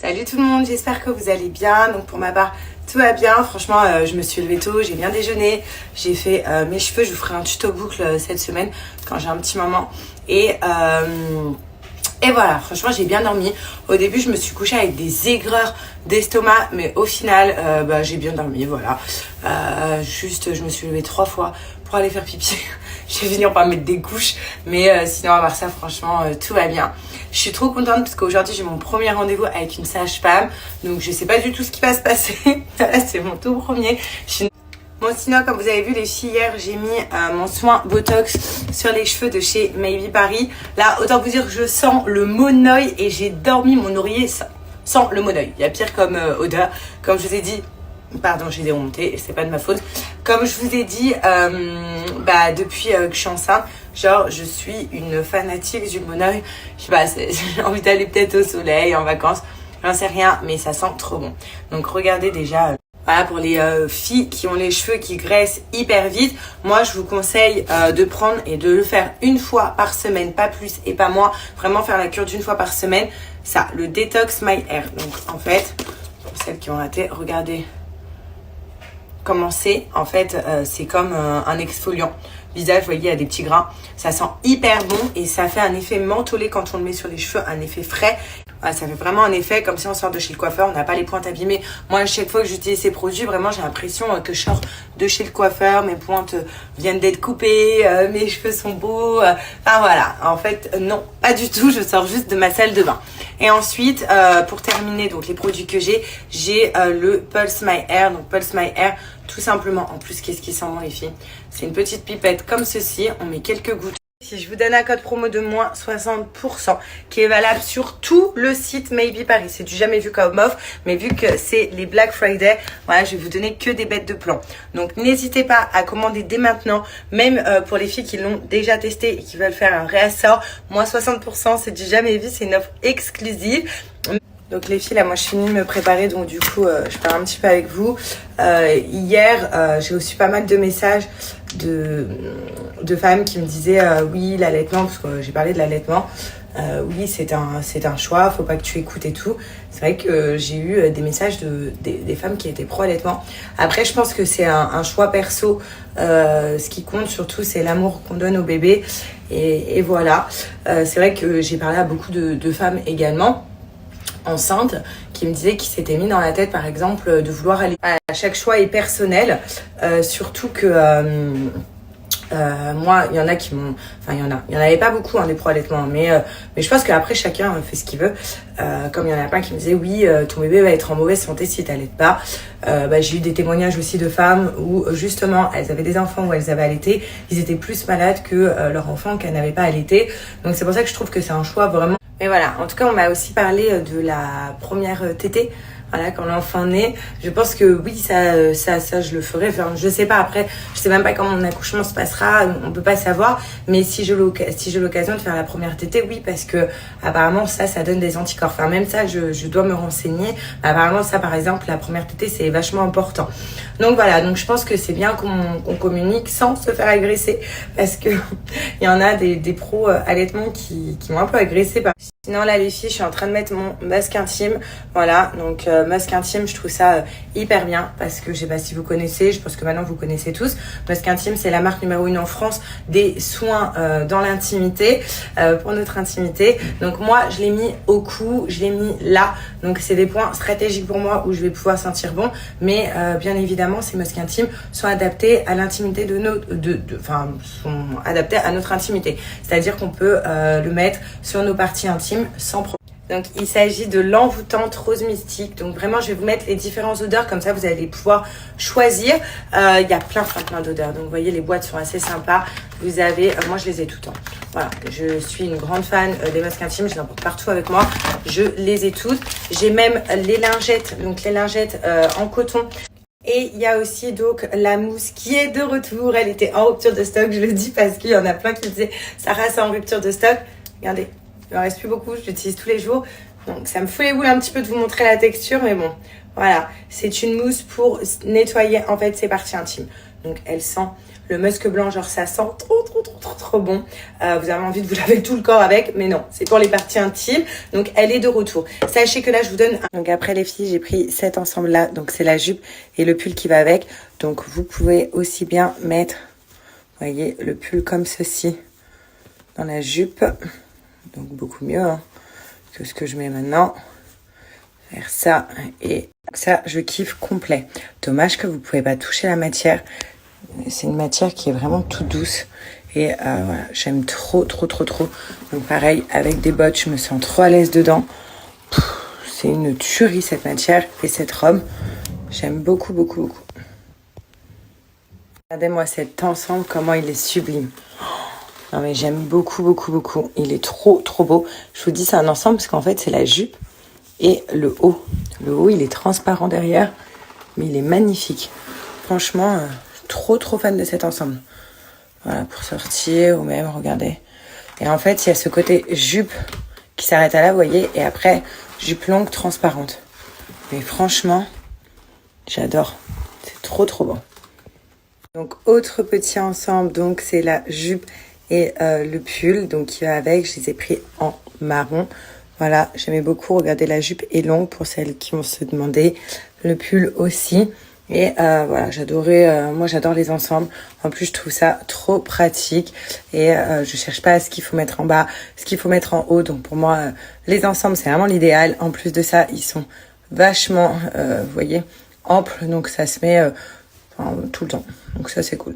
Salut tout le monde, j'espère que vous allez bien. Donc pour ma part, tout va bien. Franchement, je me suis levée tôt, j'ai bien déjeuné. J'ai fait mes cheveux, je vous ferai un tuto boucle cette semaine quand j'ai un petit moment. Et voilà, franchement, j'ai bien dormi. Au début, je me suis couchée avec des aigreurs d'estomac, mais au final, j'ai bien dormi, voilà. Juste, je me suis levée 3 fois pour aller faire pipi. Je vais venir par mettre des couches, mais sinon, à part ça, franchement, tout va bien. Je suis trop contente parce qu'aujourd'hui, j'ai mon premier rendez-vous avec une sage-femme. Donc, je sais pas du tout ce qui va se passer. C'est mon tout premier. Bon, sinon, comme vous avez vu les filles, hier j'ai mis mon soin Botox sur les cheveux de chez Maybe Paris. Là, autant vous dire que je sens le monoeil et j'ai dormi mon oreiller sans le monoeil. Il y a pire comme odeur. Comme je vous ai dit, pardon, j'ai démonté, c'est pas de ma faute. Comme je vous ai dit, depuis que je suis enceinte, genre je suis une fanatique du monoeil. Je sais pas, j'ai envie d'aller peut-être au soleil, en vacances, j'en sais rien, mais ça sent trop bon. Donc regardez déjà... Voilà, pour les filles qui ont les cheveux qui graissent hyper vite, moi je vous conseille de prendre et de le faire une fois par semaine, pas plus et pas moins. Vraiment faire la cure d'une fois par semaine. Ça, le Detox My Hair. Donc en fait, pour celles qui ont raté, regardez comment c'est. En fait, c'est comme un exfoliant. Visage, vous voyez, il y a des petits grains. Ça sent hyper bon et ça fait un effet mentholé quand on le met sur les cheveux, un effet frais. Voilà, ça fait vraiment un effet comme si on sort de chez le coiffeur, on n'a pas les pointes abîmées. Moi, chaque fois que j'utilise ces produits, vraiment, j'ai l'impression que je sors de chez le coiffeur, mes pointes viennent d'être coupées, mes cheveux sont beaux. Enfin voilà, en fait, non, pas du tout, je sors juste de ma salle de bain. Et ensuite, pour terminer, donc les produits que j'ai le Pulse My Hair. Donc Pulse My Hair, tout simplement, en plus, qu'est-ce qui sent bon les filles? C'est une petite pipette comme ceci, on met quelques gouttes. Si je vous donne un code promo de moins 60% qui est valable sur tout le site Maybe Paris, c'est du jamais vu comme offre, mais vu que c'est les Black Friday, voilà, je vais vous donner que des bêtes de plan. Donc n'hésitez pas à commander dès maintenant, même pour les filles qui l'ont déjà testé et qui veulent faire un réassort, moins 60%, c'est du jamais vu, c'est une offre exclusive. Donc les filles, là, moi je finis de me préparer, donc du coup, je parle un petit peu avec vous. Hier, j'ai reçu pas mal de messages de femmes qui me disaient oui, l'allaitement, parce que j'ai parlé de l'allaitement. Oui, c'est un choix, faut pas que tu écoutes et tout. C'est vrai que j'ai eu des messages des femmes qui étaient pro-allaitement. Après, je pense que c'est un choix perso. Ce qui compte surtout, c'est l'amour qu'on donne au bébé. Et voilà. C'est vrai que j'ai parlé à beaucoup de femmes également enceinte qui me disait qu'il s'était mis dans la tête par exemple de vouloir aller à chaque choix est personnel, surtout que moi il y en a qui m'ont, enfin il y en avait pas beaucoup des pro-allaitements, mais je pense qu'après chacun fait ce qu'il veut. Comme il y en a plein qui me disaient oui, ton bébé va être en mauvaise santé si t'allaites pas. J'ai eu des témoignages aussi de femmes où justement elles avaient des enfants où elles avaient allaité, ils étaient plus malades que leur enfant qu'elles n'avaient pas allaité. Donc c'est pour ça que je trouve que c'est un choix vraiment. Mais voilà, en tout cas, on m'a aussi parlé de la première tétée. Voilà, quand l'enfant naît, je pense que oui, ça, je le ferai. Enfin, je sais pas. Après, je sais même pas comment mon accouchement se passera. On peut pas savoir. Mais si j'ai l'occasion de faire la première tétée, oui, parce que apparemment ça donne des anticorps. Enfin, même ça, je dois me renseigner. Apparemment, ça, par exemple, la première tétée, c'est vachement important. Donc voilà. Donc je pense que c'est bien qu'on communique sans se faire agresser, parce que il y en a des pros allaitement qui m'ont un peu agressée. Sinon là les filles, je suis en train de mettre mon masque intime. Voilà, donc masque intime, je trouve ça hyper bien parce que je sais pas si vous connaissez, je pense que maintenant vous connaissez tous. Masque intime, c'est la marque numéro 1 en France des soins dans l'intimité, pour notre intimité. Donc moi je l'ai mis au cou, je l'ai mis là. Donc c'est des points stratégiques pour moi où je vais pouvoir sentir bon. Mais bien évidemment ces masques intimes sont adaptés à l'intimité sont adaptés à notre intimité. C'est-à-dire qu'on peut le mettre sur nos parties intimes sans problème. Donc il s'agit de l'envoûtante rose mystique. Donc vraiment je vais vous mettre les différentes odeurs, comme ça vous allez pouvoir choisir. Il y a plein d'odeurs. Donc vous voyez, les boîtes sont assez sympas. Vous avez, moi je les ai toutes. Voilà, je suis une grande fan des masques intimes, je les emporte partout avec moi. Je les ai toutes. J'ai même les lingettes, donc les lingettes en coton. Et il y a aussi donc la mousse qui est de retour. Elle était en rupture de stock, je le dis parce qu'il y en a plein qui me disaient Sarah, c'est en rupture de stock. Regardez, il en reste plus beaucoup, je l'utilise tous les jours. Donc ça me fout les boules un petit peu de vous montrer la texture, mais bon, voilà. C'est une mousse pour nettoyer en fait ses parties intimes. Donc elle sent le musc blanc, genre ça sent trop bon. Vous avez envie de vous laver tout le corps avec, mais non, c'est pour les parties intimes. Donc elle est de retour. Sachez que là je vous donne... Donc après les filles, j'ai pris cet ensemble là. Donc c'est la jupe et le pull qui va avec. Donc vous pouvez aussi bien mettre, vous voyez, le pull comme ceci dans la jupe. Donc beaucoup mieux hein, que ce que je mets maintenant. Faire ça et ça je kiffe complet. Dommage que vous pouvez pas toucher la matière. C'est une matière qui est vraiment toute douce et voilà, j'aime trop. Donc pareil avec des bottes, je me sens trop à l'aise dedans. C'est une tuerie cette matière et cette robe. J'aime beaucoup. Regardez-moi cet ensemble, comment il est sublime. Non mais j'aime beaucoup. Il est trop beau. Je vous dis c'est un ensemble parce qu'en fait c'est la jupe et le haut. Le haut il est transparent derrière, mais il est magnifique. Franchement, trop fan de cet ensemble. Voilà, pour sortir ou même, regardez. Et en fait, il y a ce côté jupe qui s'arrête à là, vous voyez, et après, jupe longue transparente. Mais franchement, j'adore. C'est trop beau. Donc, autre petit ensemble, donc c'est la jupe et le pull, donc qui va avec. Je les ai pris en marron. Voilà, j'aimais beaucoup. Regardez, la jupe est longue pour celles qui vont se demander. Le pull aussi. Et voilà, j'adorais, moi j'adore les ensembles. En plus, je trouve ça trop pratique. Et je cherche pas ce qu'il faut mettre en bas, ce qu'il faut mettre en haut. Donc pour moi, les ensembles, c'est vraiment l'idéal. En plus de ça, ils sont vachement, vous voyez, amples. Donc ça se met tout le temps. Donc ça, c'est cool.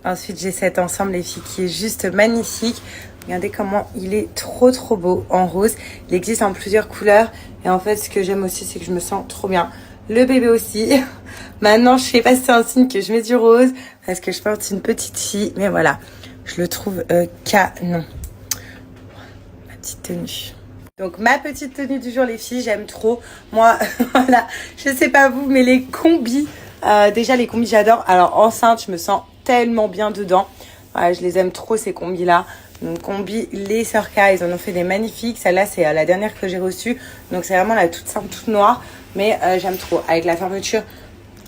Ensuite, j'ai cet ensemble, les filles, qui est juste magnifique. Regardez comment il est trop beau en rose. Il existe en plusieurs couleurs. Et en fait, ce que j'aime aussi, c'est que je me sens trop bien. Le bébé aussi. Maintenant, je sais pas si c'est un signe que je mets du rose parce que je porte une petite fille. Mais voilà, je le trouve canon. Ma petite tenue. Donc, ma petite tenue du jour, les filles, j'aime trop. Moi, voilà, je sais pas vous, mais les combis. Déjà, les combis, j'adore. Alors, enceinte, je me sens tellement bien dedans. Voilà, je les aime trop, ces combis-là. Donc, combi, les Sorka, ils en ont fait des magnifiques. Celle-là, c'est la dernière que j'ai reçue. Donc, c'est vraiment la toute simple, toute noire. Mais j'aime trop. Avec la fermeture,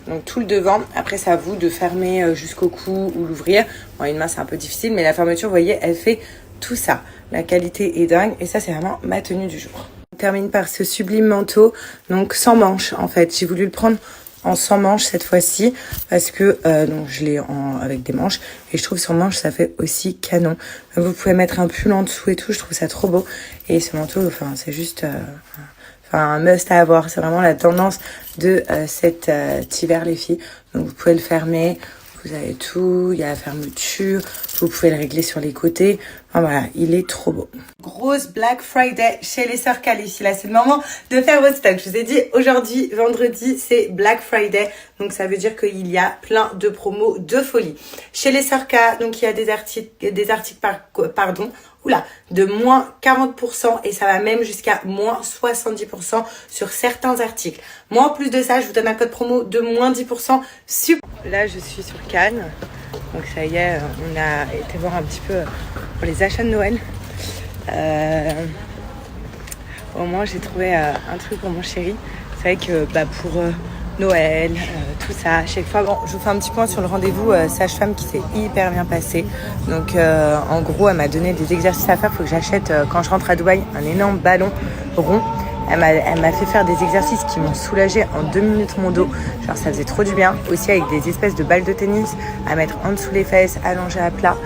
donc tout le devant. Après, c'est à vous de fermer jusqu'au cou ou l'ouvrir. Bon, une main, c'est un peu difficile. Mais la fermeture, vous voyez, elle fait tout ça. La qualité est dingue. Et ça, c'est vraiment ma tenue du jour. On termine par ce sublime manteau. Donc, sans manches, en fait. J'ai voulu le prendre en sans manches cette fois-ci. Parce que donc je l'ai avec des manches. Et je trouve sans manches, ça fait aussi canon. Vous pouvez mettre un pull en dessous et tout. Je trouve ça trop beau. Et ce manteau, enfin, c'est juste... un must à avoir, c'est vraiment la tendance de cet hiver les filles. Donc vous pouvez le fermer, vous avez tout, il y a la fermeture, vous pouvez le régler sur les côtés. Enfin, voilà, il est trop beau. Grosse Black Friday chez les sœurs Calici. Là, c'est le moment de faire votre stock. Je vous ai dit, aujourd'hui, vendredi, c'est Black Friday. Donc, ça veut dire qu'il y a plein de promos de folie. Chez les sœurs K, donc, il y a des articles de moins 40% et ça va même jusqu'à moins 70% sur certains articles. Moi, en plus de ça, je vous donne un code promo de moins 10%. Là, je suis sur Cannes. Donc ça y est, on a été voir un petit peu pour les achats de Noël. Au moins, j'ai trouvé un truc pour mon chéri. C'est vrai que pour Noël, tout ça, à chaque fois. Bon, je vous fais un petit point sur le rendez-vous sage-femme qui s'est hyper bien passé. Donc en gros, elle m'a donné des exercices à faire. Il faut que j'achète, quand je rentre à Dubaï, un énorme ballon rond. Elle m'a fait faire des exercices qui m'ont soulagé en 2 minutes mon dos. Genre ça faisait trop du bien. Aussi avec des espèces de balles de tennis à mettre en dessous les fesses, allongées à plat.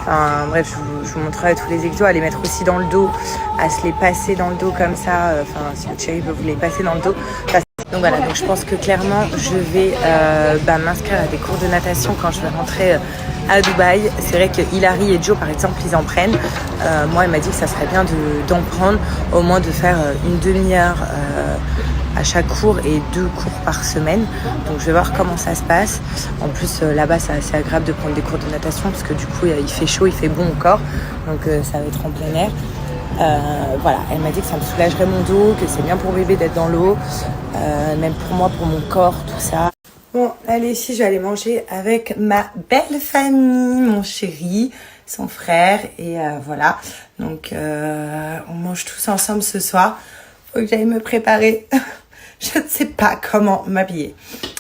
Enfin bref, je vous montrerai tous les exos, à les mettre aussi dans le dos, à se les passer dans le dos comme ça. Enfin si votre chéri veut vous les passer dans le dos. Donc voilà, donc je pense que clairement je vais m'inscrire à des cours de natation quand je vais rentrer à Dubaï. C'est vrai que Hilary et Joe par exemple ils en prennent. Moi elle m'a dit que ça serait bien d'en prendre, au moins de faire une demi-heure à chaque cours et 2 cours par semaine. Donc je vais voir comment ça se passe. En plus là-bas c'est assez agréable de prendre des cours de natation parce que du coup il fait chaud, il fait bon au corps. Donc ça va être en plein air. Voilà, elle m'a dit que ça me soulagerait mon dos, que c'est bien pour bébé d'être dans l'eau, même pour moi, pour mon corps, tout ça. Bon, allez, ici, je vais aller manger avec ma belle famille, mon chéri, son frère, et voilà. Donc, on mange tous ensemble ce soir. Faut que j'aille me préparer. Je ne sais pas comment m'habiller.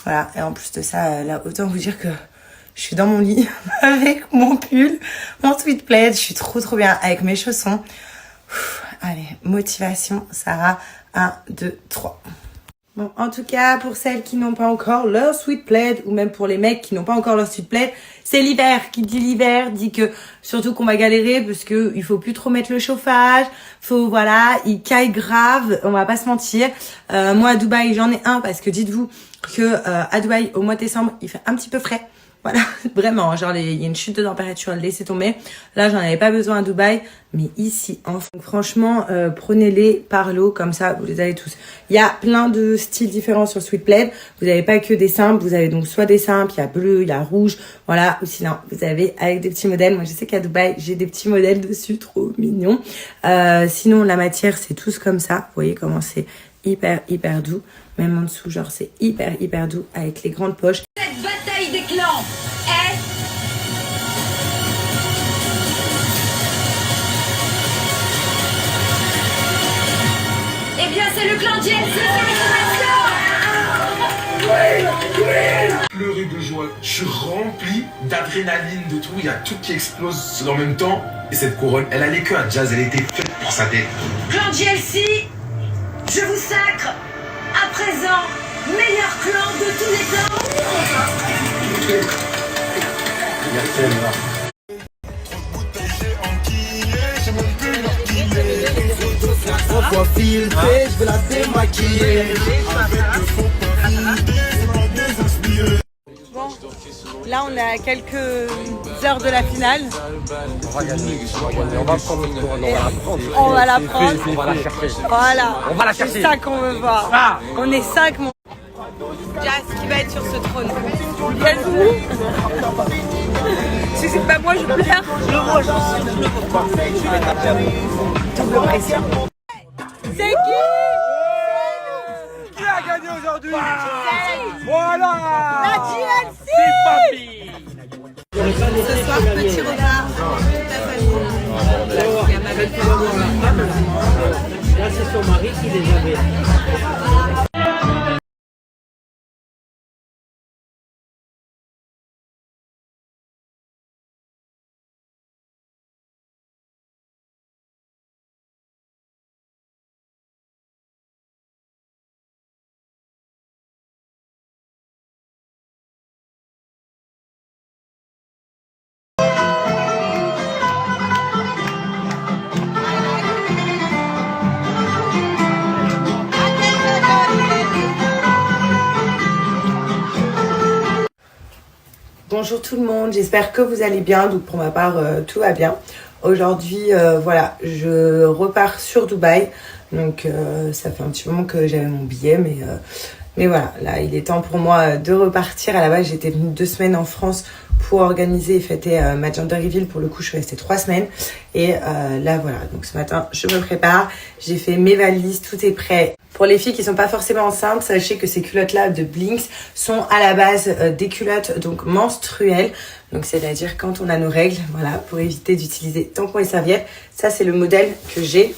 Voilà, et en plus de ça, là, autant vous dire que Je suis dans mon lit avec mon pull, mon sweat plaid. Je suis trop bien avec mes chaussons. Allez, motivation, Sarah. 1, 2, 3. Bon, en tout cas, pour celles qui n'ont pas encore leur sweat plaid, ou même pour les mecs qui n'ont pas encore leur sweat plaid, c'est l'hiver. Qui dit l'hiver dit que surtout qu'on va galérer parce que il faut plus trop mettre le chauffage. Faut, voilà, il caille grave. On va pas se mentir. Moi, à Dubaï, j'en ai un parce que dites-vous que à Dubaï, au mois de décembre, il fait un petit peu frais. Voilà, vraiment, genre il y a une chute de température, laissez tomber. Là, j'en avais pas besoin à Dubaï, mais ici, en France, franchement, prenez-les par lot, comme ça, vous les avez tous. Il y a plein de styles différents sur Sweet Plaid. Vous n'avez pas que des simples, vous avez donc soit des simples, il y a bleu, il y a rouge, voilà. Ou sinon, vous avez avec des petits modèles. Moi, je sais qu'à Dubaï, j'ai des petits modèles dessus, trop mignons. Sinon, la matière, c'est tous comme ça. Vous voyez comment c'est hyper doux. Même en dessous, genre, c'est hyper doux avec les grandes poches. Cette bataille des clans est... Eh bien, c'est le clan GLC qui est Pleurer de joie. Je suis rempli d'adrénaline, de tout. Il y a tout qui explose en même temps. Et cette couronne, elle a les queues à Jazz. Elle était faite pour sa tête. Clan GLC, je vous sacre à présent meilleur clan de tous les clans. Je veux la démaquiller. Bon, là on est à quelques heures de la finale. On va gagner. On va prendre le tour. On va la prendre. On va la chercher. Voilà. On va la chercher. C'est ça qu'on veut voir. Ah. On est 5 mon. Jazz qui va être sur ce trône. Quel si c'est pas moi, je pleure. Je le vois, je le vois. Double pression. C'est qui? Qui a gagné aujourd'hui? Voilà. La GLC. Ce soir, petit repas. Toute la famille. Il y a ma belle-femme. Là, c'est son mari qui les avait. Bonjour tout le monde, j'espère que vous allez bien. Donc pour ma part, tout va bien. Aujourd'hui, voilà, je repars sur Dubaï. Donc ça fait un petit moment que j'avais mon billet, mais voilà, là il est temps pour moi de repartir. À la base, j'étais venue 2 semaines en France pour organiser et fêter ma gender reveal. Pour le coup, je suis restée 3 semaines. Et là, voilà, donc ce matin, je me prépare. J'ai fait mes valises, tout est prêt. Pour les filles qui sont pas forcément enceintes, sachez que ces culottes-là de Blinks sont à la base des culottes donc menstruelles. Donc c'est-à-dire quand on a nos règles, voilà, pour éviter d'utiliser tampons et serviettes. Ça, c'est le modèle que j'ai.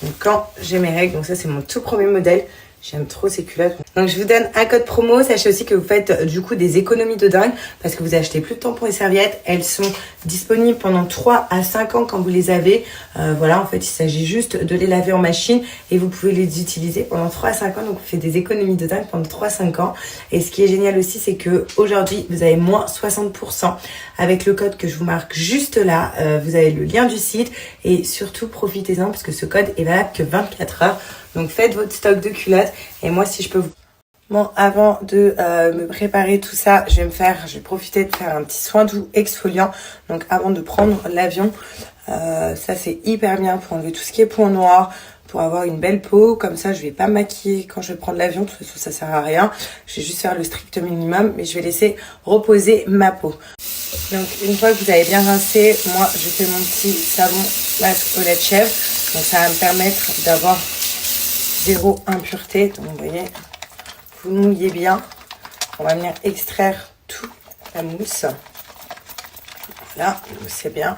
Donc quand j'ai mes règles, donc ça c'est mon tout premier modèle. J'aime trop ces culottes. Donc je vous donne un code promo. Sachez aussi que vous faites du coup des économies de dingue parce que vous achetez plus de tampons et serviettes. Elles sont disponibles pendant 3 à 5 ans quand vous les avez. Voilà, en fait, il s'agit juste de les laver en machine et vous pouvez les utiliser pendant 3 à 5 ans. Donc vous faites des économies de dingue pendant 3 à 5 ans. Et ce qui est génial aussi, c'est que aujourd'hui, vous avez moins 60% avec le code que je vous marque juste là. Vous avez le lien du site et surtout profitez-en parce que ce code est valable que 24 heures. Donc faites votre stock de culottes et moi si je peux vous... Bon, avant de me préparer tout ça, je vais profiter de faire un petit soin doux exfoliant. Donc avant de prendre l'avion, ça c'est hyper bien pour enlever tout ce qui est point noir, pour avoir une belle peau. Comme ça, je vais pas me maquiller quand je vais prendre l'avion, parce que ça sert à rien. Je vais juste faire le strict minimum, mais je vais laisser reposer ma peau. Donc une fois que vous avez bien rincé, moi je fais mon petit savon masque au lait de chèvre. Donc ça va me permettre d'avoir 0 impureté. Donc vous voyez, vous mouillez bien. On va venir extraire toute la mousse. Voilà, c'est bien.